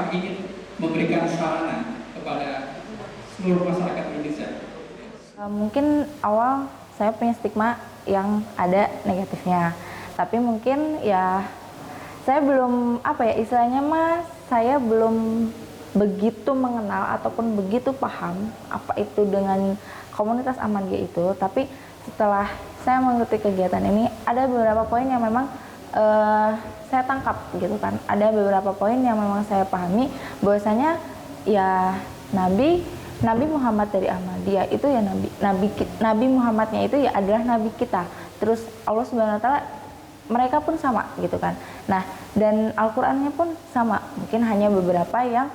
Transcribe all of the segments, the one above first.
apakah ingin memberikan sarana kepada seluruh masyarakat Indonesia? Mungkin awal saya punya stigma yang ada negatifnya, tapi mungkin ya saya belum istilahnya saya belum begitu mengenal ataupun begitu paham apa itu dengan komunitas Ahmadiyah itu. Tapi setelah saya mengikuti kegiatan ini, ada beberapa poin yang memang saya tangkap gitu kan. Ada beberapa poin yang memang saya pahami bahwasanya ya Nabi Muhammad dari Ahmadiyah itu ya Nabi Muhammadnya itu ya adalah Nabi kita. Terus Allah Subhanahu Wa Taala mereka pun sama gitu kan. Nah, dan Al-Qur'annya pun sama. Mungkin hanya beberapa yang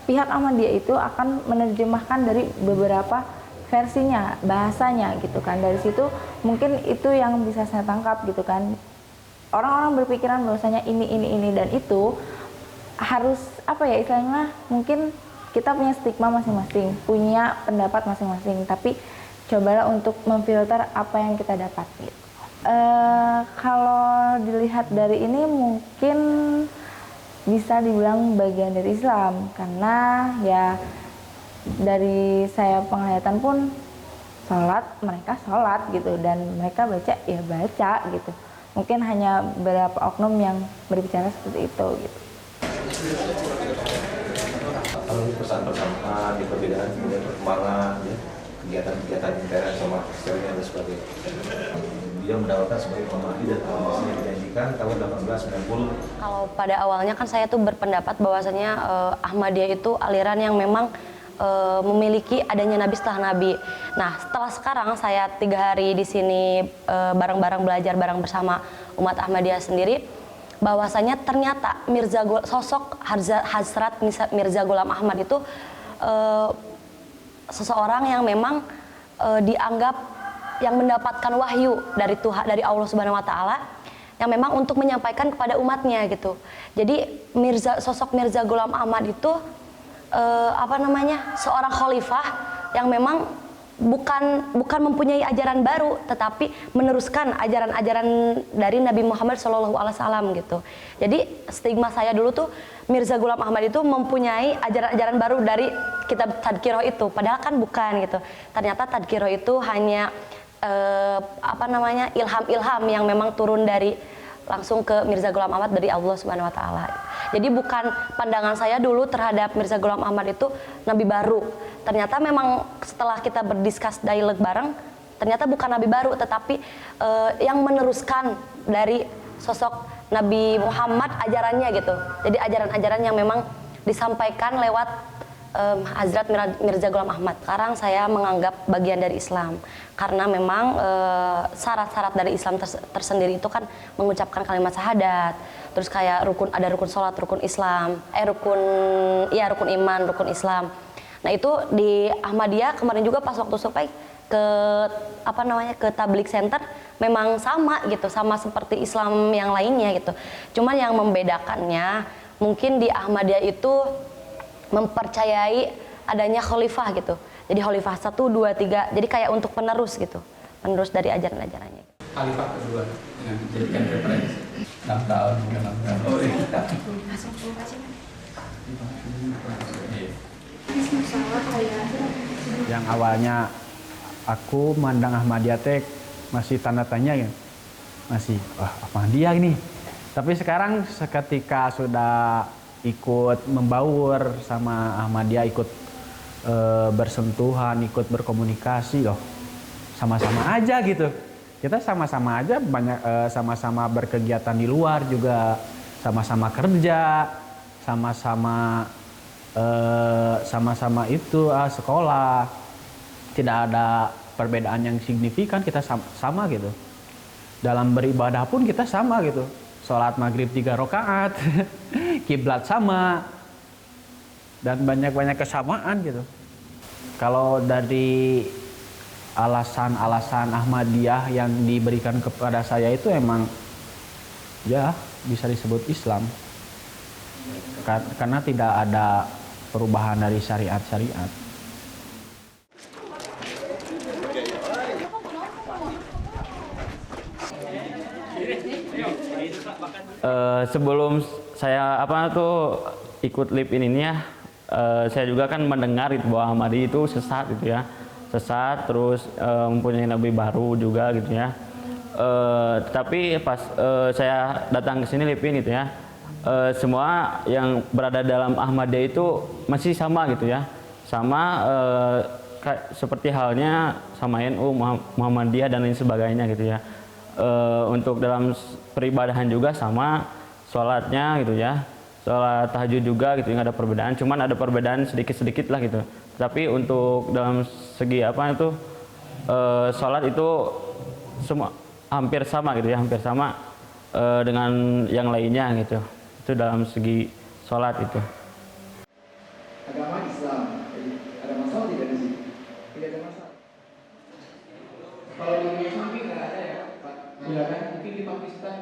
pihak Ahmadiyah itu akan menerjemahkan dari beberapa versinya, bahasanya gitu kan. Dari situ mungkin itu yang bisa saya tangkap gitu kan. Orang-orang berpikiran bahwasanya ini dan itu harus istilahnya mungkin kita punya stigma masing-masing, punya pendapat masing-masing, tapi cobalah untuk memfilter apa yang kita dapat gitu. Kalau dilihat dari ini mungkin bisa dibilang bagian dari Islam, karena ya dari saya penglihatan pun mereka sholat gitu, dan mereka baca ya baca gitu. Mungkin hanya beberapa oknum yang berbicara seperti itu gitu. Kalau pesan-pesan di perbedaan kemudian perkembangan ya, kegiatan-kegiatan intern sama eksternal dan sebagainya. Dia mendapatkan sebagai pemahdi dan yang dijanjikan tahun 1890. Kalau pada awalnya kan saya tuh berpendapat bahwasanya Ahmadiyah itu aliran yang memang memiliki adanya Nabi setelah Nabi. Nah, setelah sekarang saya 3 hari di sini bareng-bareng belajar bareng bersama umat Ahmadiyah sendiri, bahwasanya ternyata sosok Hazrat Mirza Ghulam Ahmad itu seseorang yang memang dianggap yang mendapatkan wahyu dari Tuhan, dari Allah Subhanahu Wa Taala, yang memang untuk menyampaikan kepada umatnya gitu. Jadi sosok Mirza Ghulam Ahmad itu seorang khalifah yang memang bukan mempunyai ajaran baru, tetapi meneruskan ajaran-ajaran dari Nabi Muhammad SAW gitu. Jadi stigma saya dulu tuh Mirza Ghulam Ahmad itu mempunyai ajaran-ajaran baru dari kitab Tadkiroh itu, padahal kan bukan gitu. Ternyata Tadkiroh itu hanya ilham-ilham yang memang turun dari langsung ke Mirza Ghulam Ahmad dari Allah Subhanahu Wa Taala. Jadi bukan pandangan saya dulu terhadap Mirza Ghulam Ahmad itu nabi baru. Ternyata memang setelah kita berdiskus dialog bareng, ternyata bukan nabi baru, tetapi yang meneruskan dari sosok Nabi Muhammad ajarannya gitu. Jadi ajaran-ajaran yang memang disampaikan lewat Hazrat Mirza Ghulam Ahmad. Sekarang saya menganggap bagian dari Islam, karena memang syarat-syarat dari Islam tersendiri itu kan mengucapkan kalimat syahadat, terus kayak ada rukun sholat, rukun Islam, rukun iman, rukun Islam. Nah itu di Ahmadiyah kemarin juga pas waktu survei ke Tabligh Center memang sama gitu, sama seperti Islam yang lainnya gitu. Cuman yang membedakannya mungkin di Ahmadiyah itu mempercayai adanya khalifah gitu. Jadi khalifah 1, 2, 3. Jadi kayak untuk penerus gitu. Penerus dari ajaran-ajarannya. Khalifah kedua yang dijadikan referensi. 6 tahun, 6 tahun. Oh iya. Yang awalnya aku mandang Ahmadiyah masih tanda tanya ya. Masih, Ahmadiyah ini. Tapi sekarang seketika sudah ikut membaur sama Ahmadiyah, ikut bersentuhan, ikut berkomunikasi loh, sama-sama aja gitu. Kita sama-sama aja sama-sama berkegiatan di luar juga, sama-sama kerja, sama-sama sekolah. Tidak ada perbedaan yang signifikan, kita sama gitu. Dalam beribadah pun kita sama gitu. Sholat maghrib 3 rakaat, kiblat sama, dan banyak-banyak kesamaan gitu. Kalau dari alasan-alasan Ahmadiyah yang diberikan kepada saya itu emang ya bisa disebut Islam, karena tidak ada perubahan dari syariat-syariat. Sebelum saya ikut LIP ini ya, saya juga kan mendengar itu bahwa Ahmadi itu sesat gitu ya, sesat terus mempunyai nabi baru juga gitu ya. Tapi pas saya datang ke sini LIP ini gitu ya, semua yang berada dalam Ahmadiyah itu masih sama gitu ya, sama seperti halnya sama NU, Muhammadiyah dan lain sebagainya gitu ya. Untuk dalam peribadahan juga sama, sholatnya gitu ya, sholat tahajud juga gitu, nggak ada perbedaan, cuman ada perbedaan sedikit-sedikit lah gitu. Tapi untuk dalam segi sholat itu semua hampir sama gitu ya, hampir sama dengan yang lainnya gitu. Itu dalam segi sholat itu. Agama Islam, jadi ada masalah tidak di sini? Tidak ada masalah. Kalau di Indonesia mungkin nggak ada ya, Pak. Tidak kan? Mungkin di Pakistan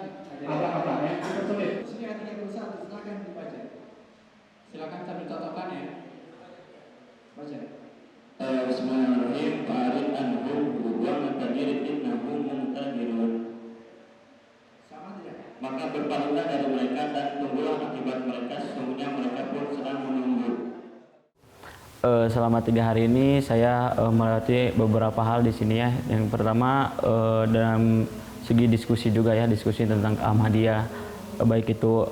ada ya. Sulit. Sini ada 31, silakan dibaca. Silakan sambil catakan ya. Baca. Bismillahirrahmanirrahim. Fa'arid anhum wa matabir innahum muntahirun. Sama tidak? Maka berpalinglah dari mereka dan tunggulah akibat mereka, sesungguhnya mereka pun sedang menunggu. Selama 3 hari ini saya melewati beberapa hal di sini ya. Yang pertama dalam segi diskusi juga ya, diskusi tentang Ahmadiyah, baik itu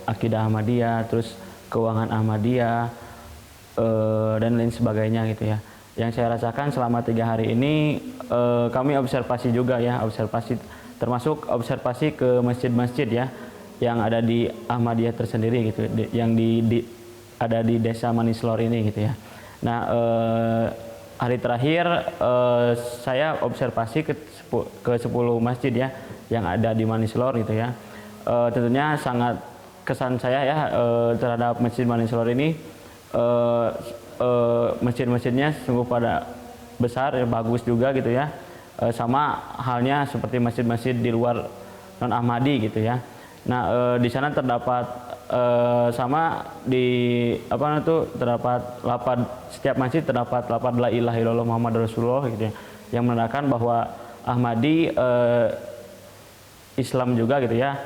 akidah Ahmadiyah, terus keuangan Ahmadiyah dan lain sebagainya gitu ya. Yang saya rasakan selama 3 hari ini kami observasi juga ya, termasuk observasi ke masjid-masjid ya yang ada di Ahmadiyah tersendiri gitu, yang ada di desa Manislor ini gitu ya. Nah hari terakhir saya observasi ke 10 masjid ya yang ada di Manislor gitu ya. Tentunya sangat kesan saya ya terhadap masjid Manislor ini, masjid-masjidnya sungguh pada besar ya, bagus juga gitu ya. Sama halnya seperti masjid-masjid di luar non Ahmadi gitu ya. Nah di sana terdapat terdapat setiap masjid terdapat lapad la ilaha illallah Muhammad Rasulullah gitu ya, yang menandakan bahwa Ahmadi Islam juga gitu ya,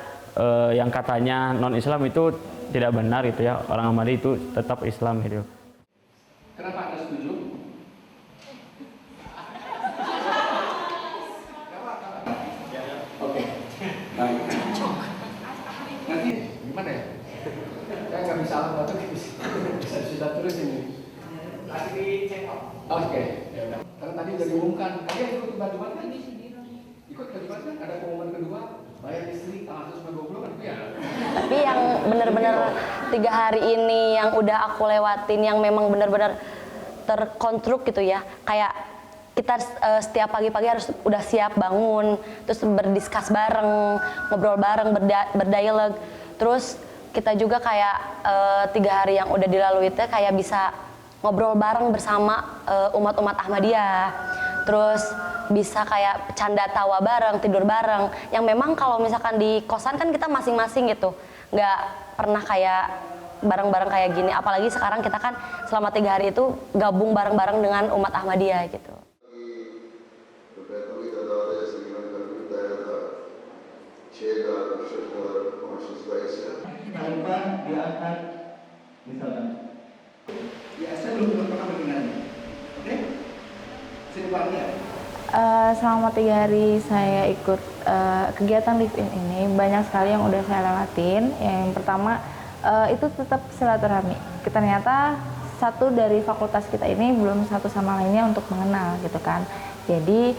yang katanya non Islam itu tidak benar gitu ya, orang Ahmadi itu tetap Islam gitu. Kenapa Anda setuju? Oke. Baik. Nanti gimana ya? Saya nggak bisa alat batuk, bisa terus ini. Lagi di check out. Oke. Ya udah. Karena tadi udah diumumkan. Tadi ikut kebajuan kan? Ikut kebajuan kan? Ada pengumuman kedua. Bayar listrik tanggal 120 kan? Ya. Tapi yang benar-benar 3 hari ini yang udah aku lewatin, yang memang benar-benar terkonstruk gitu ya, kayak kita setiap pagi-pagi harus udah siap bangun, terus berdiskus bareng, ngobrol bareng, berdialog. Terus kita juga kayak 3 hari yang udah dilalui itu kayak bisa ngobrol bareng bersama umat-umat Ahmadiyah. Terus bisa kayak canda tawa bareng, tidur bareng. Yang memang kalau misalkan di kosan kan kita masing-masing gitu, nggak pernah kayak bareng-bareng kayak gini. Apalagi sekarang kita kan selama 3 hari itu gabung bareng-bareng dengan umat Ahmadiyah gitu. Tanpa diangkat, misalkan. Ya, saya belum pernah mendengarnya. Oke? Sini Pak ya. Selama 3 hari saya ikut kegiatan live-in ini, banyak sekali yang udah saya lewatin. Yang pertama itu tetap silaturahmi. Ternyata satu dari fakultas kita ini belum satu sama lainnya untuk mengenal gitu kan. Jadi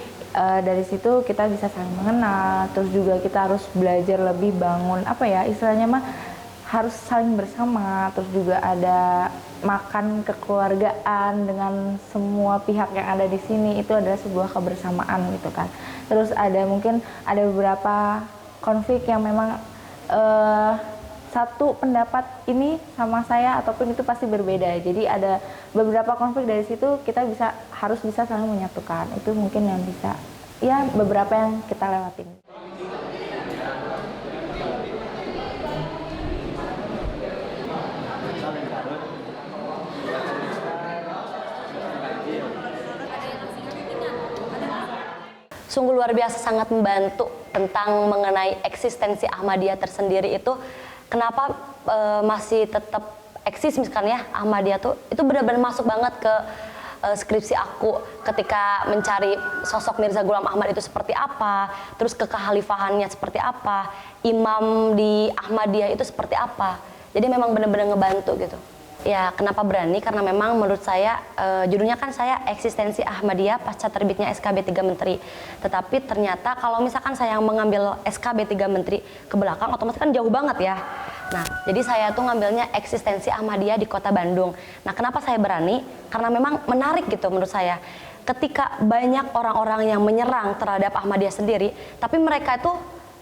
dari situ kita bisa saling mengenal, terus juga kita harus belajar lebih bangun istilahnya mah harus saling bersama, terus juga ada makan kekeluargaan dengan semua pihak yang ada di sini, itu adalah sebuah kebersamaan gitu kan. Terus mungkin ada beberapa konflik yang memang satu pendapat ini sama saya ataupun itu pasti berbeda. Jadi ada beberapa konflik, dari situ kita harus bisa saling menyatukan. Itu mungkin yang bisa ya beberapa yang kita lewatin. Sungguh luar biasa, sangat membantu tentang mengenai eksistensi Ahmadiyah tersendiri itu kenapa masih tetap eksis misalkan ya Ahmadiyah tuh itu benar-benar masuk banget ke skripsi aku ketika mencari sosok Mirza Ghulam Ahmad itu seperti apa, terus kekhalifahannya seperti apa, imam di Ahmadiyah itu seperti apa. Jadi memang benar-benar ngebantu gitu. Ya kenapa berani? Karena memang menurut saya judulnya kan saya eksistensi Ahmadiyah pasca terbitnya SKB 3 Menteri. Tetapi ternyata kalau misalkan saya mengambil SKB 3 Menteri ke belakang otomatis kan jauh banget ya. Nah, jadi saya tuh ngambilnya eksistensi Ahmadiyah di Kota Bandung. Nah, kenapa saya berani? Karena memang menarik gitu menurut saya. Ketika banyak orang-orang yang menyerang terhadap Ahmadiyah sendiri, tapi mereka itu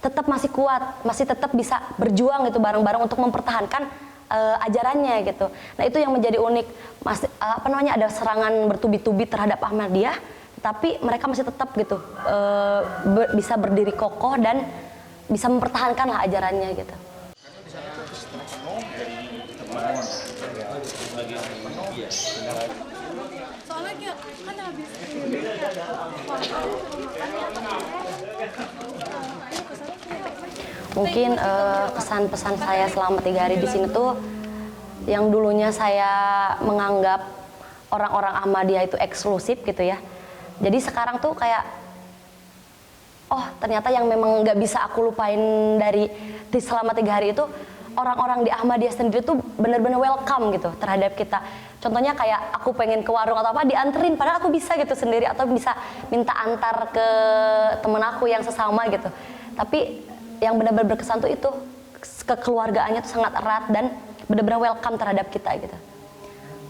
tetap masih kuat, masih tetap bisa berjuang gitu bareng-bareng untuk mempertahankan ajarannya gitu. Nah, itu yang menjadi unik. Ada serangan bertubi-tubi terhadap Ahmadiyah, tapi mereka masih tetap gitu bisa berdiri kokoh dan bisa mempertahankan lah ajarannya gitu. Soalnya kan habis Mungkin kesan-pesan saya selama 3 hari di sini tuh yang dulunya saya menganggap orang-orang Ahmadiyah itu eksklusif gitu ya. Jadi sekarang tuh kayak oh ternyata yang memang nggak bisa aku lupain dari selama 3 hari itu orang-orang di Ahmadiyah sendiri tuh benar-benar welcome gitu terhadap kita. Contohnya kayak aku pengen ke warung atau apa dianterin, padahal aku bisa gitu sendiri atau bisa minta antar ke temen aku yang sesama gitu. Tapi yang benar-benar berkesan tuh itu kekeluargaannya tuh sangat erat dan benar-benar welcome terhadap kita gitu.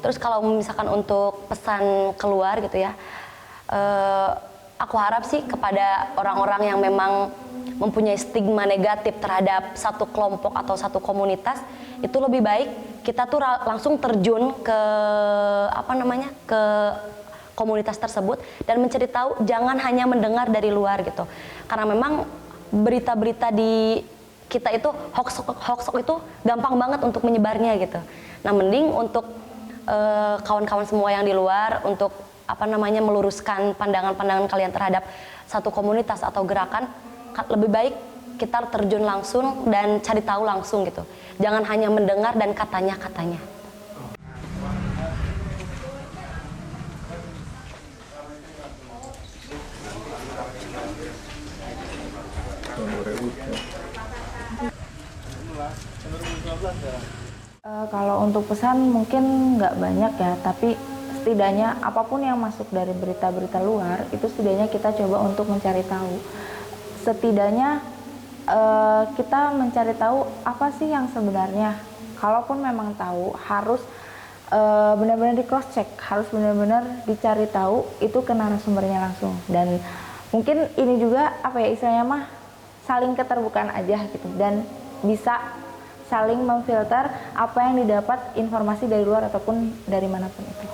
Terus kalau misalkan untuk pesan keluar gitu ya, aku harap sih kepada orang-orang yang memang mempunyai stigma negatif terhadap satu kelompok atau satu komunitas, itu lebih baik kita tuh langsung terjun ke ke komunitas tersebut dan mencari tahu, jangan hanya mendengar dari luar gitu. Karena memang berita-berita di kita itu hoax itu gampang banget untuk menyebarnya gitu. Nah, mending untuk kawan-kawan semua yang di luar untuk meluruskan pandangan-pandangan kalian terhadap satu komunitas atau gerakan, lebih baik kita terjun langsung dan cari tahu langsung gitu. Jangan hanya mendengar dan katanya-katanya. Kalau untuk pesan mungkin nggak banyak ya, tapi setidaknya apapun yang masuk dari berita-berita luar itu setidaknya kita coba untuk mencari tahu. Setidaknya kita mencari tahu apa sih yang sebenarnya. Kalaupun memang tahu harus benar-benar di cross check, harus benar-benar dicari tahu itu ke narasumbernya langsung. Dan mungkin ini juga istilahnya saling keterbukaan aja gitu dan bisa saling memfilter apa yang didapat informasi dari luar ataupun dari manapun itu.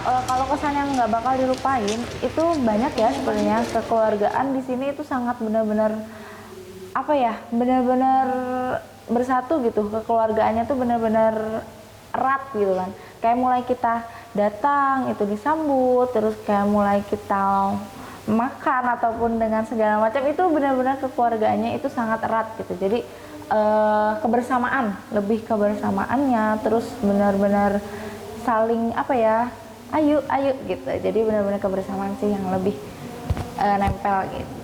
Kalau kesan yang nggak bakal dilupain itu banyak ya sebenarnya. Kekeluargaan di sini itu sangat benar-benar benar-benar bersatu gitu. Kekeluargaannya tuh benar-benar erat gitu kan. Kayak mulai kita datang itu disambut, terus kayak mulai kita makan ataupun dengan segala macam itu benar-benar kekeluargaannya itu sangat erat gitu. Jadi kebersamaan, lebih kebersamaannya, terus benar-benar saling ayo gitu. Jadi benar-benar kebersamaan sih yang lebih nempel gitu.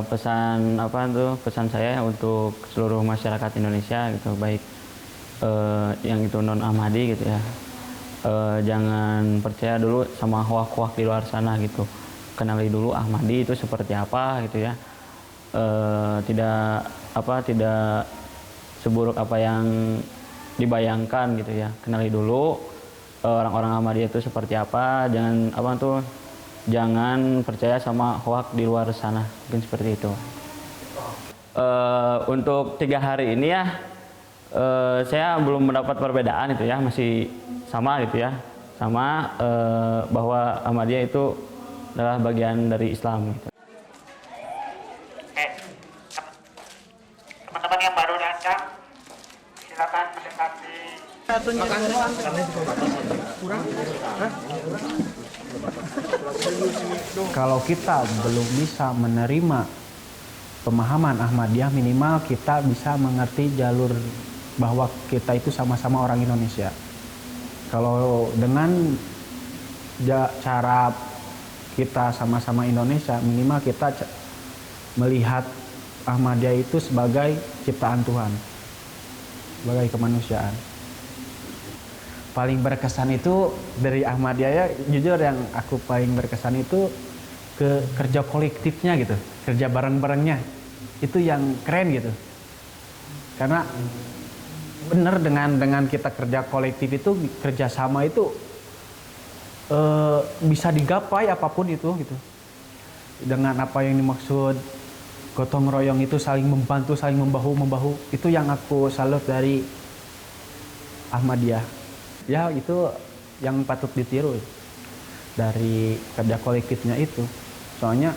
Pesan saya untuk seluruh masyarakat Indonesia gitu, baik yang itu non Ahmadi gitu ya, jangan percaya dulu sama hoak-hoak di luar sana gitu. Kenali dulu Ahmadi itu seperti apa gitu ya, tidak seburuk apa yang dibayangkan gitu ya. Kenali dulu orang-orang Ahmadiyah itu seperti apa, jangan percaya sama hoak di luar sana, mungkin seperti itu. Untuk 3 hari ini ya Saya belum mendapat perbedaan itu ya, masih sama gitu ya, sama bahwa Ahmadiyah itu adalah bagian dari Islam gitu. Teman-teman yang baru datang, silakan mendekati. Kalau kita belum bisa menerima pemahaman Ahmadiyah, minimal kita bisa mengerti jalur bahwa kita itu sama-sama orang Indonesia. Kalau dengan cara kita sama-sama Indonesia, minimal kita melihat Ahmadiyah itu sebagai ciptaan Tuhan, sebagai kemanusiaan. Paling berkesan itu dari Ahmadiyah ya, jujur yang aku paling berkesan itu ke kerja kolektifnya gitu, kerja bareng-barengnya. Itu yang keren gitu. Karena benar dengan kita kerja kolektif itu, kerjasama itu bisa digapai apapun itu gitu. Dengan apa yang dimaksud gotong royong itu, saling membantu, saling membahu-membahu, itu yang aku salut dari Ahmadiyah. Ya itu yang patut ditiru dari kerja kolektifnya itu. Soalnya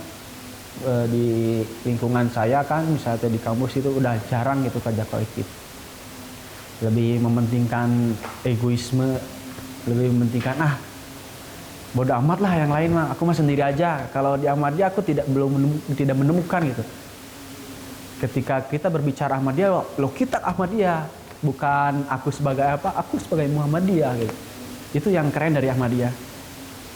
di lingkungan saya kan, misalnya di kampus itu udah jarang gitu kerja kolektif. Lebih mementingkan egoisme, lebih mementingkan bodo amat lah yang lain mah, aku mah sendiri aja. Kalau di Ahmadiyah aku tidak menemukan gitu. Ketika kita berbicara Ahmadiyah, lo kita Ahmadiyah, bukan aku sebagai apa, aku sebagai Muhammadiyah gitu. Itu yang keren dari Ahmadiyah.